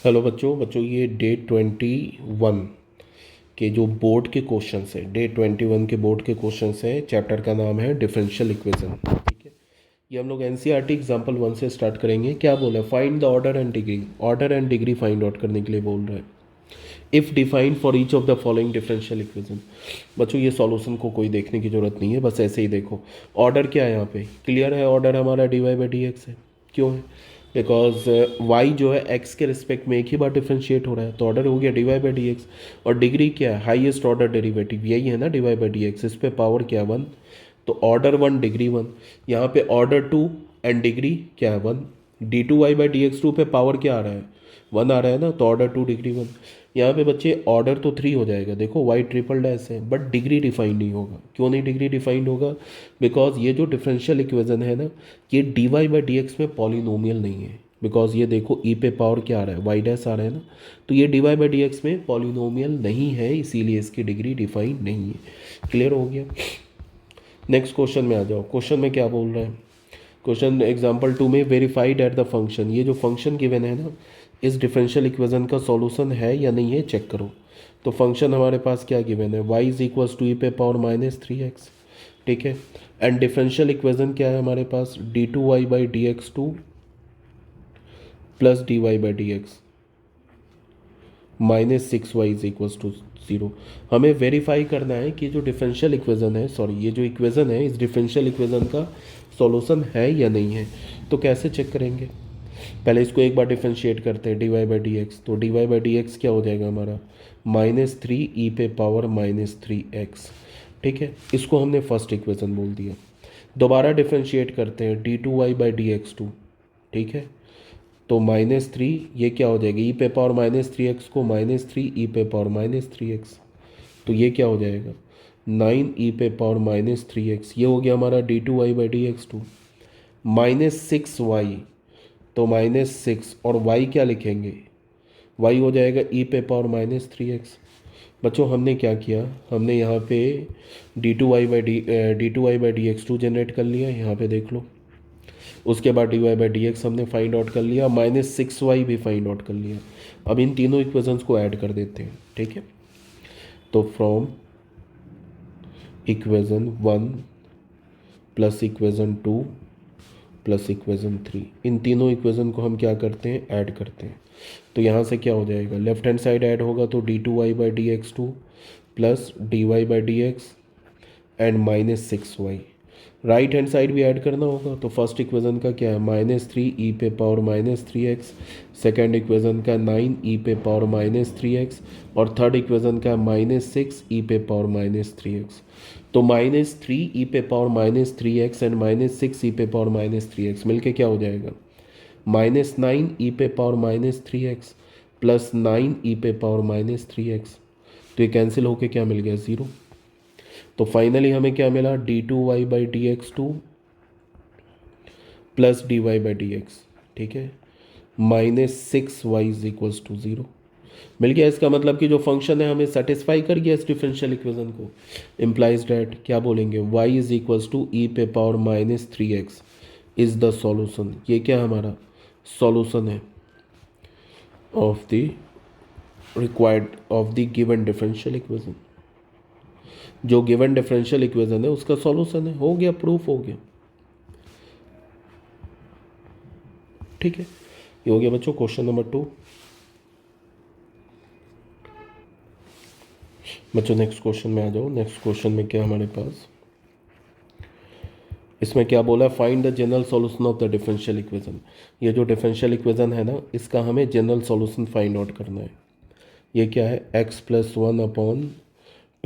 Hello बच्चों ये day 21 के जो बोर्ड के क्वेश्चंस है, डे 21 के बोर्ड के क्वेश्चंस है। चैप्टर का नाम है डिफरेंशियल इक्वेशन। ठीक है, ये हम लोग एनसीईआरटी एग्जाम्पल 1 से स्टार्ट करेंगे। क्या बोला है? Find the order and degree find out करने के लिए बोल रहा है। If defined for each of the following differential equation. बच्चों ये सॉल्यूशन को कोई देखने की जरूरत नहीं है, बस ऐसे ही देखो। ऑर्डर क्या है यहाँ पे? क्लियर है, ऑर्डर हमारा dy/dx है। क्यों है? बिकॉज y जो है x के रिस्पेक्ट में एक ही बार डिफ्रेंशिएट हो रहा है, तो ऑर्डर हो गया dy/dx। और डिग्री क्या है? हाईएस्ट ऑर्डर डेरिवेटिव यही है ना, dy/dx। इस पे पावर क्या है? 1। तो ऑर्डर 1 डिग्री 1। यहाँ पे ऑर्डर 2 एंड डिग्री क्या है? 1। d2y/dx2 पे पावर क्या आ रहा है? 1 आ रहा है ना, तो ऑर्डर 2 डिग्री 1। यहाँ पे बच्चे ऑर्डर तो 3 हो जाएगा। देखो y ट्रिपल डैश है, बट डिग्री डिफाइंड नहीं होगा। क्यों नहीं डिग्री डिफाइंड होगा? बिकॉज ये जो डिफरेंशियल इक्वेशन है ना, ये dy/dx में पॉलिनोमियल नहीं है। बिकॉज ये देखो e पे पावर क्या आ रहा है? y डैश आ रहा है ना, तो ये dy/dx में पॉलिनोमियल नहीं है, इसीलिए इसकी डिग्री डिफाइंड नहीं है। क्लियर हो गया? नेक्स्ट क्वेश्चन में आ जाओ। क्वेश्चन में क्या बोल रहा है? क्वेश्चन एग्जाम्पल 2 में वेरीफाइड एट द फंक्शन, ये जो फंक्शन गिवन है ना, इस डिफरेंशियल इक्वेशन का सॉल्यूशन है या नहीं है चेक करो। तो फंक्शन हमारे पास क्या गिवन है? y इज इक्वल्स टू ई पे पावर -3x। ठीक है, एंड डिफरेंशियल इक्वेशन क्या है हमारे पास? d2y/dx2 plus dy/dx -6y is equals to 0। हमें वेरीफाई करना है कि जो डिफरेंशियल इक्वेशन है, सॉरी ये जो इक्वेशन है, इस डिफरेंशियल इक्वेशन का सॉल्यूशन है या नहीं है। तो कैसे चेक करेंगे? पहले इसको एक बार डिफरेंशिएट करते हैं, dy/dx। तो dy/dx क्या हो जाएगा हमारा? -3 ई पे पावर -3x। ठीक है, इसको हमने फर्स्ट इक्वेशन बोल दिया। दोबारा डिफरेंशिएट करते हैं d2y/dx2। ठीक है, तो -3 ये क्या हो जाएगा? ई पे पावर -3x को -3 ई पे पावर -3x, तो ये क्या हो जाएगा? 9 ई पे पावर -3x। ये हो गया हमारा d2y/dx2। -6y, तो -6 और y क्या लिखेंगे? y हो जाएगा ई पे पावर -3x। बच्चों हमने क्या किया? हमने यहाँ पे d2y/dx2 जनरेट कर लिया, यहाँ पे देख लो। उसके बाद dy/dx हमने फाइंड आउट कर लिया, -6y भी फाइंड आउट कर लिया। अब इन तीनों इक्वेशंस को ऐड कर देते हैं। ठीक है, तो from equation 1 plus equation 2 plus equation 3, इन तीनों इक्वेशन को हम क्या करते हैं? ऐड करते हैं। तो यहाँ से क्या हो जाएगा? लेफ्ट हैंड साइड ऐड होगा तो d2y/dx2 plus dy/dx and -6y। Right hand side भी ऐड करना होगा, तो फर्स्ट इक्वेशन का क्या है? -3 ई पे पावर -3x। सेकेंड इक्वेशन का 9 ई पे पावर -3x। और थर्ड इक्वेशन का -6 ई पे पावर -3x। तो -3 ई पे पावर -3x एंड -6 ई पे पावर -3x मिलके क्या हो जाएगा? -9 ई पे पावर -3x प्लस 9 ई पे पावर -3x। तो ये कैंसिल होके क्या मिल गया? 0। तो फाइनली हमें क्या मिला? d2y/dx2 plus dy/dx। ठीक है, -6y इज इक्वल्स टू 0 मिल गया। इसका मतलब कि जो फंक्शन है हमें सेटिस्फाई कर गया इस डिफरेंशियल इक्वेशन को। इम्प्लाइज डैट क्या बोलेंगे? y इज इक्वल्स टू ई पे power -3x is the solution. ये क्या हमारा सॉल्यूशन है of the required of the given differential equation. जो गिवन डिफरेंशियल इक्वेशन है उसका सॉल्यूशन है। हो गया, प्रूफ हो गया। ठीक है, ये हो गया बच्चों क्वेश्चन नंबर 2। बच्चों नेक्स्ट क्वेश्चन में आ जाओ। नेक्स्ट क्वेश्चन में क्या हमारे पास? इसमें क्या बोला? Find the general solution of the differential equation. ये जो डिफरेंशियल इक्वेशन है ना, इसका हमें जनरल सॉल्यूशन फाइंड आउट करना है। ये क्या है? x+1/2 -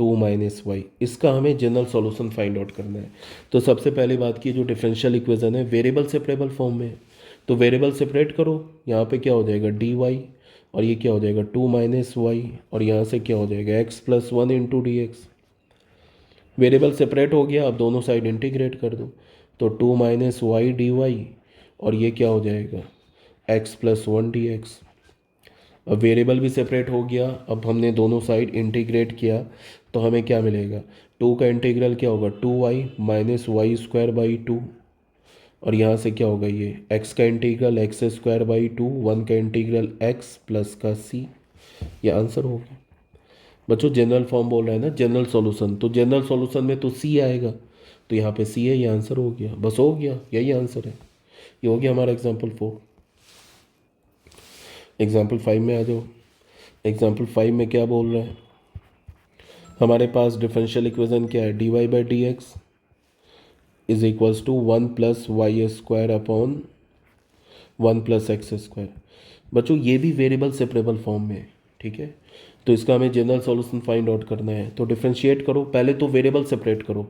y। इसका हमें जनरल सॉल्यूशन फाइंड आउट करना है। तो सबसे पहली बात की, जो डिफरेंशियल इक्वेशन है वेरिएबल सेपरेबल फॉर्म में है, तो वेरिएबल सेपरेट करो। यहाँ पे क्या हो जाएगा? dy, और ये क्या हो जाएगा? 2 - y, और यहाँ से क्या हो जाएगा? x+1 × dx। वेरिएबल सेपरेट हो गया, अब दोनों साइड इंटीग्रेट कर दो। तो 2 - y dy, और ये क्या हो जाएगा? x+1 dx। अब वेरिएबल भी सेपरेट हो गया, अब हमने दोनों साइड इंटीग्रेट किया, तो हमें क्या मिलेगा? 2 का इंटीग्रल क्या होगा? 2y - y² / 2 और यहाँ से क्या होगा, ये x का integral x square by two, 1 का इंटीग्रल x प्लस का c, ये आंसर हो गया। बच्चों जनरल फॉर्म बोल रहा है ना, जनरल सॉल्यूशन, तो जनरल सॉल्यूशन में तो c आएगा, तो यहाँ पे c है, ये आंसर हो गया, बस हो गया, यही आंसर है। ये हो गया हमारा एग्जाम्पल 4। एग्जाम्पल 5 में आ जाओ। एग्जाम्पल 5 में क्या बोल रहा है, हमारे पास डिफरेंशियल इक्वेशन क्या है, d y by d x is equals to 1 plus y square upon 1 plus x square. बच्चों ये भी वेरिएबल सेपरेबल फॉर्म में है, ठीक है। तो इसका हमें जनरल सॉल्यूशन फाइंड आउट करना है, तो डिफ्रेंशिएट करो, पहले तो वेरिएबल सेपरेट करो।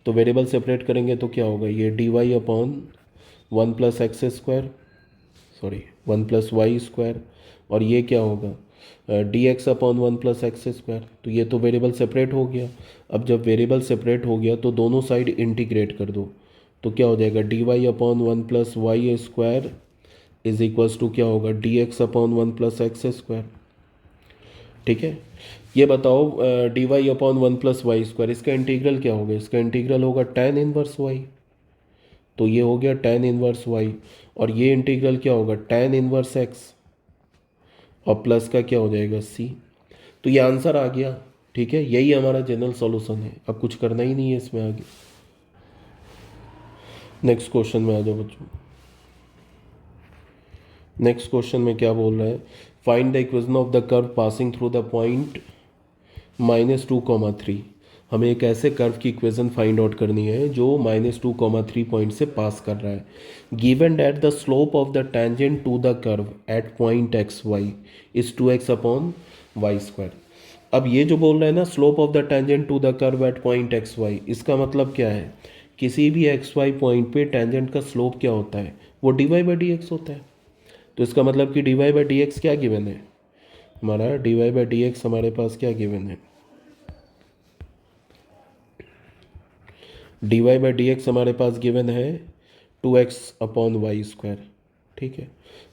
तो वेरिएबल सेपरेट करेंगे तो क्या होगा, ये d y upon 1 plus x square, sorry 1 plus y square, और ये क्या होगा d x upon 1 plus x square. तो ये तो वेरिएबल सेपरेट हो गया। अब जब वेरिएबल सेपरेट हो गया तो दोनों साइड इंटीग्रेट कर दो, तो क्या हो जाएगा, d y upon 1 plus y square is equals to क्या होगा, d x upon 1 plus x square, ठीक है। ये बताओ d y upon 1 plus y square, इसका इंटीग्रल क्या होगा, इसका इंटीग्रल होगा tan इनवर्स वाई, तो ये हो गया tan इनवर्स वाई, और ये इंटीग्रल क्या होगा, tan इनवर्स एक्स, और प्लस का क्या हो जाएगा c। तो ये आंसर आ गया, ठीक है, यही हमारा जनरल सॉल्यूशन है, अब कुछ करना ही नहीं है इसमें आगे। नेक्स्ट क्वेश्चन में आ जाओ बच्चों। नेक्स्ट क्वेश्चन में क्या बोल रहा है, find the equation of the curve passing through the point -2, 3। हमें एक ऐसे कर्व की इक्वेशन फाइंड आउट करनी है जो -2, 3 पॉइंट से पास कर रहा है। Given that the slope of the tangent to the curve at point x y is 2x upon y square. अब ये जो बोल रहा है ना, slope of the tangent to the curve at point x y, इसका मतलब क्या है, किसी भी एक्स वाई पॉइंट पे टेंजेंट का स्लोप क्या होता है, वो d y by d x होता है। तो इसका मतलब कि D y by d x क्या गिवन है हमारा, d y by d x हमारे पास क्या गिवन है, d y by d x हमारे पास गिवन है 2x अपॉन वाई स्क्वायर, ठीक है।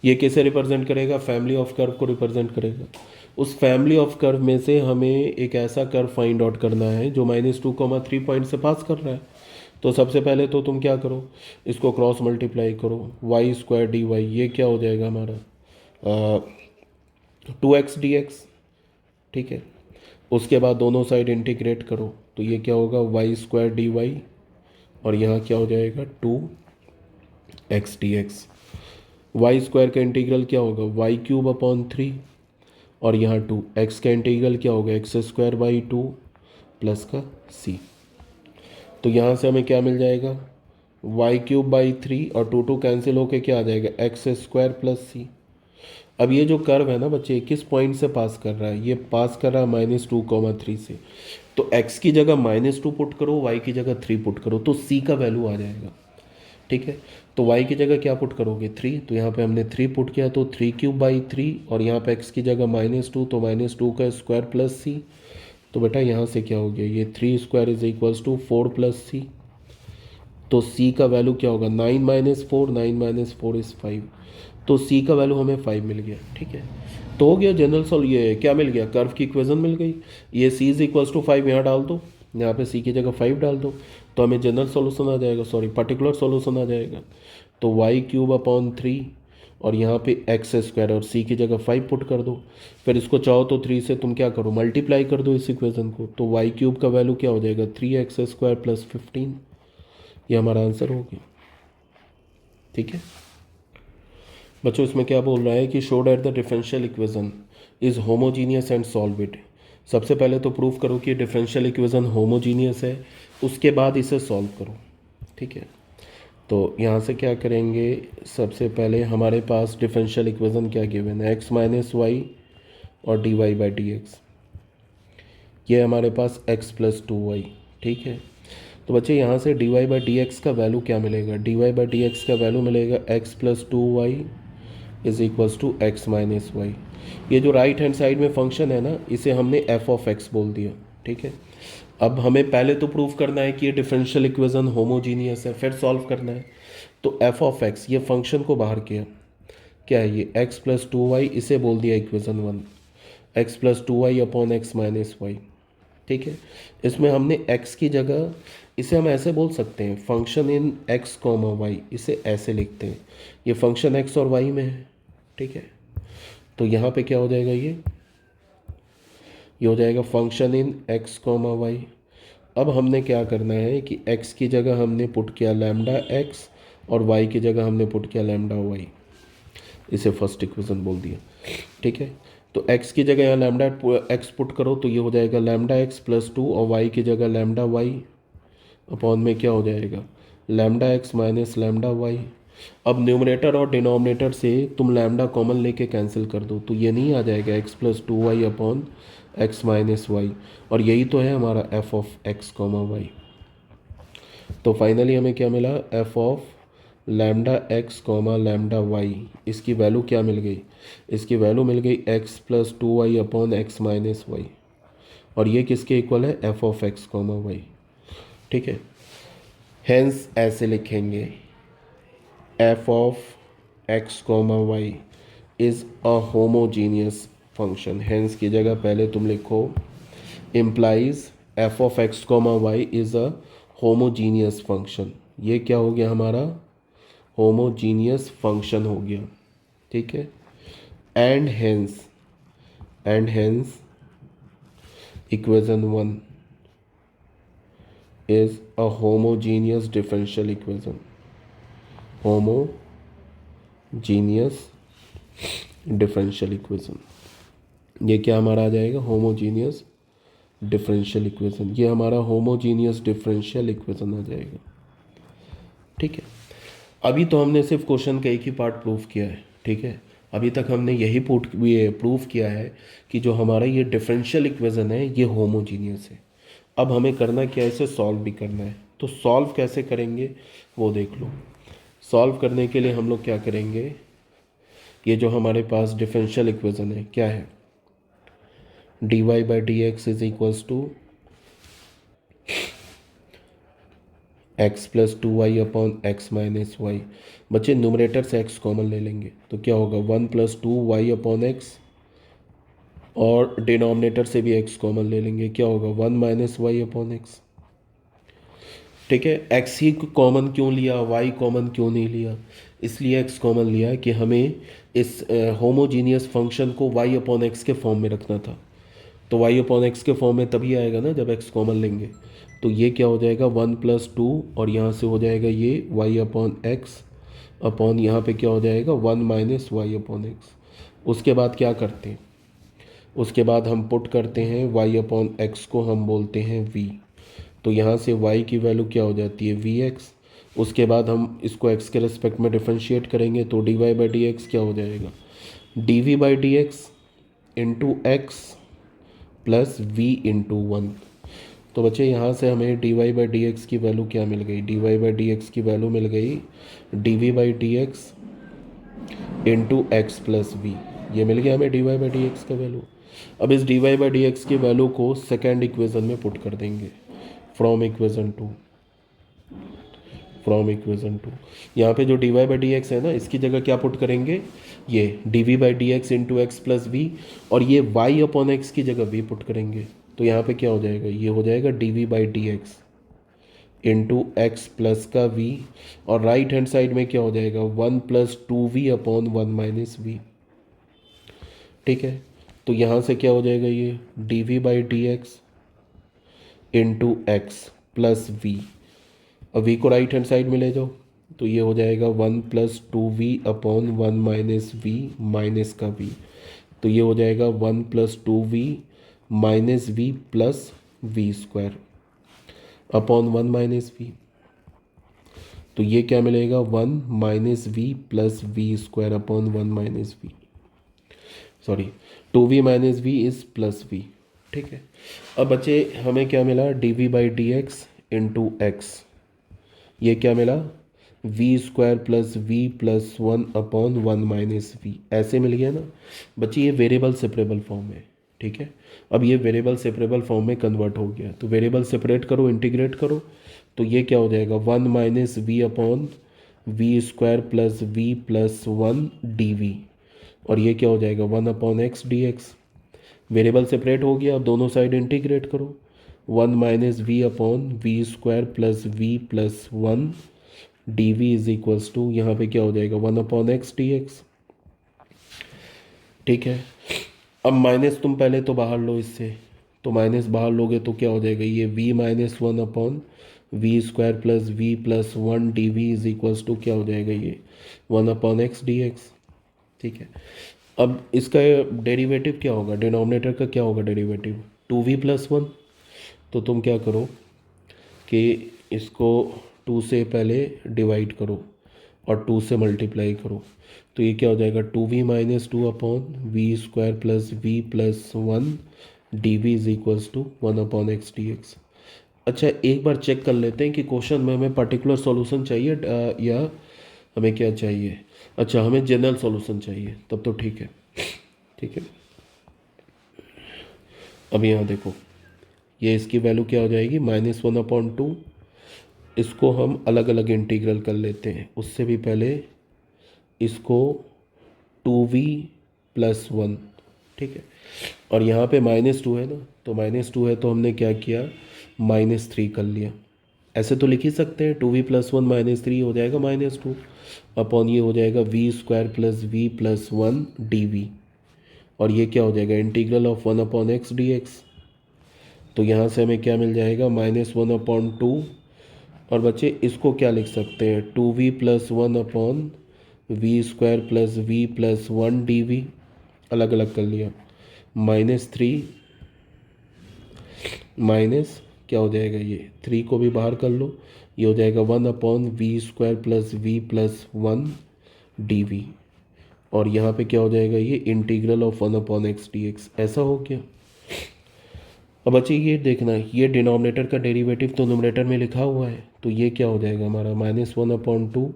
ये कैसे रिप्रेजेंट करेगा, फैमिली ऑफ कर्व को रिप्रेजेंट करेगा। उस फैमिली ऑफ कर्व में से हमें एक ऐसा कर्व फाइंड आउट करना है जो -2, 3 पॉइंट से पास कर रहा है। तो सबसे पहले तो तुम क्या करो, इसको क्रॉस मल्टीप्लाई करो, वाई स्क्वायर डी वाई, ये क्या हो जाएगा हमारा 2x डी एक्स, ठीक है। उसके बाद दोनों साइड इंटीग्रेट करो, तो ये क्या होगा, वाई स्क्वायर डी वाई, और यहाँ क्या हो जाएगा 2x d x. Y square का इंटीग्रल क्या होगा, वाई क्यूब अपॉन 3, और यहाँ 2x का इंटीग्रल क्या होगा, एक्स स्क्वायर बाई 2 प्लस का c। तो यहाँ से हमें क्या मिल जाएगा, वाई क्यूब बाई 3 और 2 कैंसिल होके क्या आ जाएगा, एक्स स्क्वायर प्लस c। अब ये जो कर्व है ना बच्चे, किस पॉइंट से पास कर रहा है, ये पास कर रहा है -2, 3 से। तो x की जगह -2 पुट करो, y की जगह 3 पुट करो, तो c का वैल्यू आ जाएगा, ठीक है। तो y की जगह क्या पुट करोगे, 3, तो यहाँ पे हमने 3 पुट किया, तो 3 क्यूब बाई 3, और यहाँ पे x की जगह -2, तो -2 का स्क्वायर प्लस c। तो बेटा यहाँ से क्या हो गया, ये 3 square is equals to 4 plus c। तो c का वैल्यू क्या होगा, 9 माइनस 4, 9 माइनस 4 इज़ 5, तो c का वैल्यू हमें 5 मिल गया, ठीक है। तो हो गया जनरल सॉल्व, ये क्या मिल गया, कर्व की इक्वेशन मिल गई। ये c इज इक्वल्स टू 5 यहाँ डाल दो, यहाँ पे c की जगह 5 डाल दो, तो हमें जनरल सॉल्यूशन आ जाएगा, सॉरी पर्टिकुलर सॉल्यूशन आ जाएगा। तो वाई क्यूब अपॉन 3, और यहाँ पे एक्स स्क्वायर, और c की जगह 5 पुट कर दो। फिर इसको चाहो तो 3 से तुम क्या करो, मल्टीप्लाई कर दो इस इक्वेशन को, तो वाई क्यूब का वैल्यू क्या हो जाएगा, 3x स्क्वायर प्लस 15। ये हमारा आंसर हो गया, ठीक है बच्चों। इसमें क्या बोल रहा है कि show that the differential equation is homogeneous and solve it. सबसे पहले तो प्रूफ करो कि डिफरेंशियल इक्वेशन होमोजीनियस है, उसके बाद इसे सॉल्व करो, ठीक है। तो यहाँ से क्या करेंगे, सबसे पहले हमारे पास डिफरेंशियल इक्वेशन क्या गिवन है, x माइनस वाई और d y by d x, ये हमारे पास x प्लस 2y, ठीक है। तो बच्चे यहाँ से d y by d x का वैल्यू क्या मिलेगा, d y by d x का वैल्यू मिलेगा x plus 2y is equals to x minus y. ये जो राइट हैंड साइड में फंक्शन है ना, इसे हमने f ऑफ x बोल दिया, ठीक है। अब हमें पहले तो प्रूव करना है कि ये डिफरेंशियल इक्वेशन होमोजीनियस है, फिर सॉल्व करना है। तो f ऑफ x, ये फंक्शन को बाहर किया, क्या है ये x प्लस 2y, इसे बोल दिया equation 1, x plus 2y upon x minus y, ठीक है। इसमें हमने x की जगह इसे हम ऐसे बोल सकते हैं function in x comma y, इसे ऐसे लिखते हैं, ये फंक्शन एक्स और वाई में है, ठीक है। तो यहाँ पे क्या हो जाएगा, ये हो जाएगा function in x comma y. अब हमने क्या करना है कि x की जगह हमने पुट किया लैम्डा x और y की जगह हमने पुट किया लैम्डा y, इसे फर्स्ट इक्वेशन बोल दिया, ठीक है। तो x की जगह यहाँ लैम्डा x पुट करो तो ये हो जाएगा लैम्डा x प्लस 2 और y की जगह लैम्डा y अपॉन में क्या हो जाएगा lambda x minus lambda y। अब न्यूमरेटर और डिनोमिनेटर से तुम लैम्डा कॉमन लेके कैंसिल कर दो तो ये नहीं आ जाएगा x plus 2y upon x minus y, और यही तो है हमारा f of x comma y. तो फाइनली हमें क्या मिला, f of lambda x comma lambda y, इसकी वैल्यू क्या मिल गई, इसकी वैल्यू मिल गई x plus 2y upon x minus y, और ये किसके इक्वल है, f of x comma y, ठीक है। हेंस ऐसे लिखेंगे f of x comma y is a homogeneous function. Hence की जगह पहले तुम लिखो implies f of x comma y is a homogeneous function. ये क्या हो गया हमारा, होमोजीनियस फंक्शन हो गया, ठीक है। And hence equation 1 is a homogeneous differential equation, homogeneous differential equation. ये क्या हमारा आ जाएगा, होमोजीनियस डिफरेंशियल इक्वेशन, ये हमारा होमोजीनियस डिफरेंशियल इक्वेशन आ जाएगा, ठीक है। अभी तो हमने सिर्फ क्वेश्चन का एक ही पार्ट प्रूफ किया है, ठीक है। अभी तक हमने यही प्रूफ किया है कि जो हमारा ये डिफरेंशियल इक्वेशन है ये होमोजीनियस है। अब हमें करना क्या है, इसे सॉल्व भी करना है। तो सॉल्व कैसे करेंगे वो देख लो। सॉल्व करने के लिए हम लोग क्या करेंगे, ये जो हमारे पास डिफरेंशियल इक्वेशन है क्या है, dy by d x is equals to x plus 2y upon x minus y. बच्चे न्यूमरेटर से x कॉमन ले लेंगे तो क्या होगा 1 प्लस 2y अपॉन एक्स, और डिनोमिनेटर से भी x कॉमन ले लेंगे, क्या होगा 1 माइनस वाई अपॉन एक्स, ठीक है। x ही कॉमन क्यों लिया, y कॉमन क्यों नहीं लिया, इसलिए x कॉमन लिया कि हमें इस होमोजीनियस फंक्शन को y अपॉन एक्स के फॉर्म में रखना था। तो y अपॉन एक्स के फॉर्म में तभी आएगा ना जब x कॉमन लेंगे। तो ये क्या हो जाएगा 1 प्लस 2, और यहाँ से हो जाएगा ये y अपॉन एक्स अपॉन यहाँ पे क्या हो जाएगा 1 माइनस वाई अपॉन एक्स। उसके बाद क्या करते हैं, उसके बाद हम पुट करते हैं y अपॉन एक्स को हम बोलते हैं v। तो यहाँ से y की वैल्यू क्या हो जाती है vx। उसके बाद हम इसको x के रिस्पेक्ट में डिफ्रेंशिएट करेंगे तो dy बाई डी एक्स क्या हो जाएगा dv by d x into x plus v into 1। तो बच्चे यहाँ से हमें dy बाई डी एक्स की वैल्यू क्या मिल गई, dy बाई डी एक्स की वैल्यू मिल गई dv by d x into x plus v. ये मिल गया हमें dy बाई डी एक्स का वैल्यू। अब इस dy बाई डी एक्स की वैल्यू को सेकेंड इक्वेशन में पुट कर देंगे फ्रॉम इक्वेशन टू। यहाँ पे जो dy बाई डी एक्स है ना, इसकी जगह क्या पुट करेंगे, ये dv by d x into x plus v, और ये y अपॉन एक्स की जगह v पुट करेंगे। तो यहाँ पे क्या हो जाएगा, ये हो जाएगा dv by d x into x plus का v, और राइट हैंड साइड में क्या हो जाएगा 1 plus 2v upon 1 minus we, ठीक है। तो यहाँ से क्या हो जाएगा ये dv by d x into x plus v, अब v को राइट हैंड साइड में ले जाओ तो ये हो जाएगा 1 plus 2v upon 1 minus v minus का v। तो ये हो जाएगा 1 plus 2v minus v plus v square upon 1 minus v. तो ये क्या मिलेगा 1 minus v plus v square upon 1 minus v, sorry 2v minus v is plus we, ठीक है। अब बच्चे हमें क्या मिला dv by d x into x, ये क्या मिला v square plus v plus 1 upon 1 minus v, ऐसे मिल गया ना बच्चे। ये वेरिएबल सेपरेबल फॉर्म है, ठीक है। अब ये वेरिएबल सेपरेबल फॉर्म में कन्वर्ट हो गया, तो वेरिएबल सेपरेट करो, इंटीग्रेट करो, तो ये क्या हो जाएगा 1 minus v upon v square plus v plus 1 d v, और ये क्या हो जाएगा 1 upon x d x. Variable separate हो गया, अब दोनों साइड इंटीग्रेट करो, one minus v upon v square plus v plus one d we is equals to, यहाँ पे क्या हो जाएगा, one upon x d x. ठीक है, अब माइनस तुम पहले तो बाहर लो इससे, तो माइनस बाहर लोगे तो क्या हो जाएगा, ये v minus one upon v square plus v plus one d we is equals to क्या हो जाएगा, ये one upon x d x. ठीक है, अब इसका डेरिवेटिव क्या होगा, डिनोमिनेटर का क्या होगा derivative, two v plus one. तो तुम क्या करो कि इसको टू से पहले डिवाइड करो और टू से मल्टीप्लाई करो, तो ये क्या हो जाएगा, two v minus two upon v square plus v plus one d we is equals to one upon x d x. अच्छा, एक बार चेक कर लेते हैं कि क्वेश्चन में हमें पर्टिकुलर सॉल्यूशन चाहिए या हमें क्या चाहिए। अच्छा, हमें जनरल सॉल्यूशन चाहिए, तब तो ठीक है। ठीक है, अब यहाँ देखो, ये इसकी वैल्यू क्या हो जाएगी, माइनस वन अपॉन टू। इसको हम अलग अलग इंटीग्रल कर लेते हैं, उससे भी पहले इसको टू वी प्लस वन। ठीक है, और यहाँ पे माइनस टू है ना, तो माइनस टू है तो हमने क्या किया, माइनस थ्री कर लिया। ऐसे तो लिख ही सकते हैं, two v plus one minus three हो जाएगा माइनस टू अपॉन ये हो जाएगा v square plus v plus one d v, और ये क्या हो जाएगा, integral of one upon x d x. तो यहाँ से हमें क्या मिल जाएगा, माइनस वन अपॉन टू, और बच्चे इसको क्या लिख सकते हैं, two v plus one upon v square plus v plus one d v, अलग अलग कर लिया, माइनस थ्री माइनस क्या हो जाएगा, ये थ्री को भी बाहर कर लो, ये हो जाएगा one upon v square plus v plus one d v, और यहाँ पे क्या हो जाएगा, ये integral of one upon x d x. ऐसा हो गया। अब बच्चे ये देखना, ये डिनोमिनेटर का डेरिवेटिव तो नोमिनेटर में लिखा हुआ है, तो ये क्या हो जाएगा हमारा, माइनस वन अपॉन टू,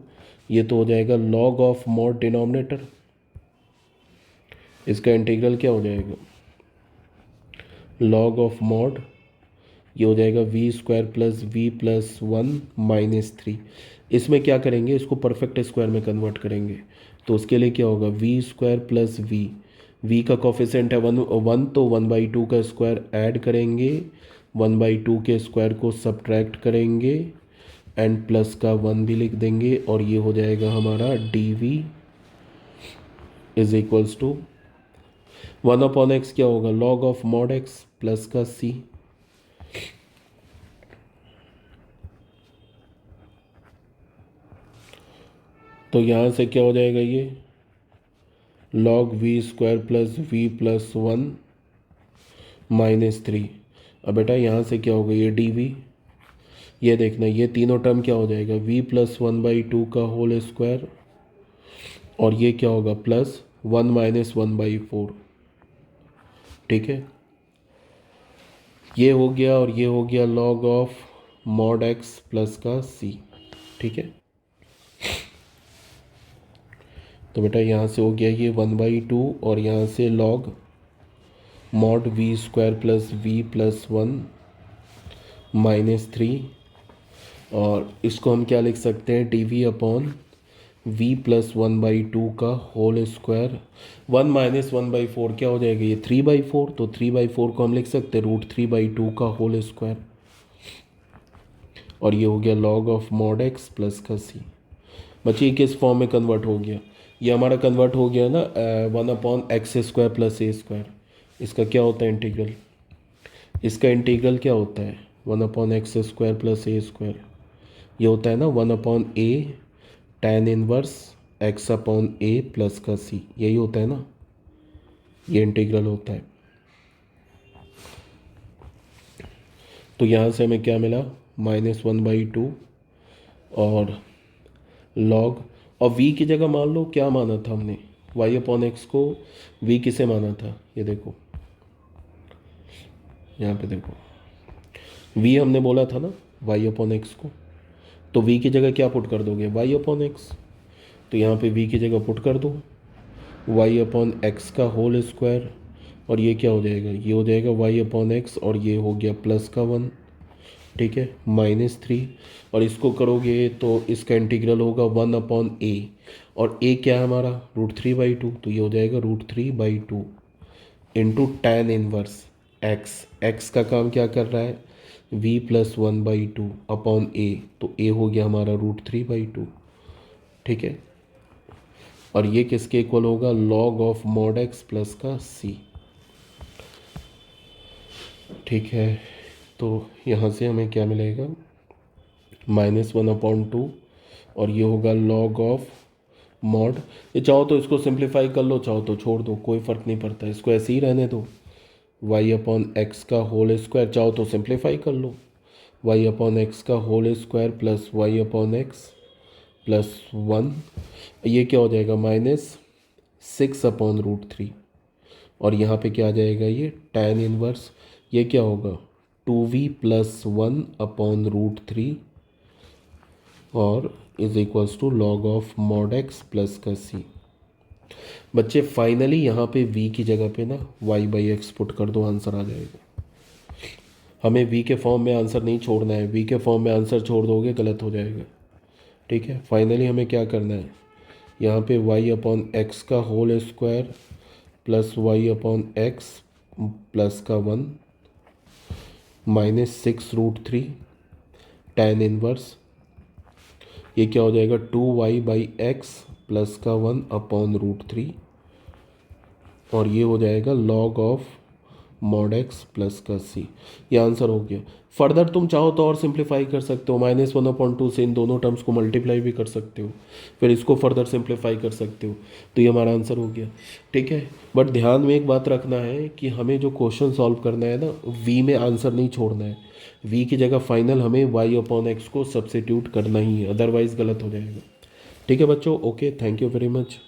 ये तो हो जाएगा लॉग ऑफ मॉड डिनोमिनेटर, इसका इंटीग्रल क्या हो जाएगा, लॉग ऑफ मॉड, ये हो जाएगा v square plus v plus one minus three. इसमें क्या करेंगे, इसको परफेक्ट स्क्वायर में कन्वर्ट करेंगे, तो उसके लिए क्या होगा, वी स्क्वायर प्लस वी का कॉफिशेंट है वन वन, तो वन बाई टू का स्क्वायर ऐड करेंगे, वन बाई टू के स्क्वायर को सब्ट्रैक्ट करेंगे एंड प्लस का वन भी लिख देंगे, और ये हो जाएगा हमारा D we is equals to one upon X क्या होगा, log of mod x plus का सी। तो यहाँ से क्या हो जाएगा, ये log V square plus v plus one minus three. अब बेटा यहाँ से क्या होगा, ये डी वी, ये देखना, ये तीनों टर्म क्या हो जाएगा, V plus one by two का होल स्क्वायर, और ये क्या होगा, plus one minus one by four. ठीक है, ये हो गया, और ये हो गया log of mod x plus का सी। ठीक है, तो बेटा यहाँ से हो गया ये वन बाई टू, और यहाँ से log mod v square plus v plus one minus three, और इसको हम क्या लिख सकते हैं, d v upon v plus one by two का whole square, one minus one by four क्या हो जाएगा, ये थ्री बाई फोर, तो थ्री बाई फोर को हम लिख सकते हैं रूट थ्री बाई टू का होल स्क्वायर, और ये हो गया log of mod x plus का सी। बच्चे ये किस फॉर्म में कन्वर्ट हो गया, ये हमारा कन्वर्ट हो गया ना one upon x square plus a square. इसका क्या होता है इंटीग्रल, इसका इंटीग्रल क्या होता है, one upon x square plus a square, ये होता है ना वन अपॉन ए tan इनवर्स एक्स अपॉन ए प्लस का सी, यही होता है ना, ये इंटीग्रल होता है। तो यहाँ से हमें क्या मिला, माइनस वन बाई टू, और लॉग, और v की जगह मान लो क्या माना था हमने, y अपॉन एक्स को v किसे माना था, ये देखो यहाँ पे देखो, v हमने बोला था ना y अपॉन एक्स को, तो v की जगह क्या पुट कर दोगे, y अपॉन एक्स, तो यहाँ पे v की जगह पुट कर दो y अपॉन एक्स का होल स्क्वायर, और ये क्या हो जाएगा, ये हो जाएगा y अपॉन एक्स, और ये हो गया प्लस का वन। ठीक है, माइनस थ्री, और इसको करोगे तो इसका इंटीग्रल होगा वन अपॉन ए, और ए क्या है हमारा, रूट थ्री बाई टू, तो ये हो जाएगा root three by two into tan inverse x. X का काम क्या कर रहा है, v प्लस 1/2 अपॉन a, तो a हो गया हमारा √3/2, ठीक है। और ये किसके इक्वल होगा, log of mod x plus का c, ठीक है। तो यहाँ से हमें क्या मिलेगा, -1/2, और ये होगा log ऑफ मॉड। ये चाहो तो इसको सिंप्लीफाई कर लो, चाहो तो छोड़ दो, कोई फ़र्क नहीं पड़ता, इसको ऐसे ही रहने दो। y/x का होल स्क्वायर, चाहो तो सिंप्लीफाई कर लो, y/x का whole square plus y/x plus 1, ये क्या हो जाएगा, -6/√3। और यहाँ पे क्या आ जाएगा, ये tan इनवर्स, ये क्या होगा 2v प्लस 1/√3 और is equals to log of mod x plus का c। बच्चे फाइनली यहाँ पे v की जगह पे ना y/x पुट कर दो, आंसर आ जाएगा। हमें v के फॉर्म में आंसर नहीं छोड़ना है, v के फॉर्म में आंसर छोड़ दोगे गलत हो जाएगा, ठीक है। फाइनली हमें क्या करना है, यहाँ पे y/x का whole square plus y/x plus का 1 -6√3 tan इनवर्स, ये क्या हो जाएगा 2y/x प्लस का 1/√3, और ये हो जाएगा log of mod x plus का c। ये आंसर हो गया। फर्दर तुम चाहो तो और सिंप्लीफाई कर सकते हो, -1/2 से इन दोनों टर्म्स को मल्टीप्लाई भी कर सकते हो, फिर इसको फर्दर सिंप्लीफाई कर सकते हो, तो ये हमारा आंसर हो गया, ठीक है। बट ध्यान में एक बात रखना है कि हमें जो क्वेश्चन सॉल्व करना है ना, v में आंसर नहीं छोड़ना है, v की जगह फाइनल हमें y/x को सब्सिट्यूट करना ही है, अदरवाइज गलत हो जाएगा, ठीक है बच्चों। Okay, thank you very much.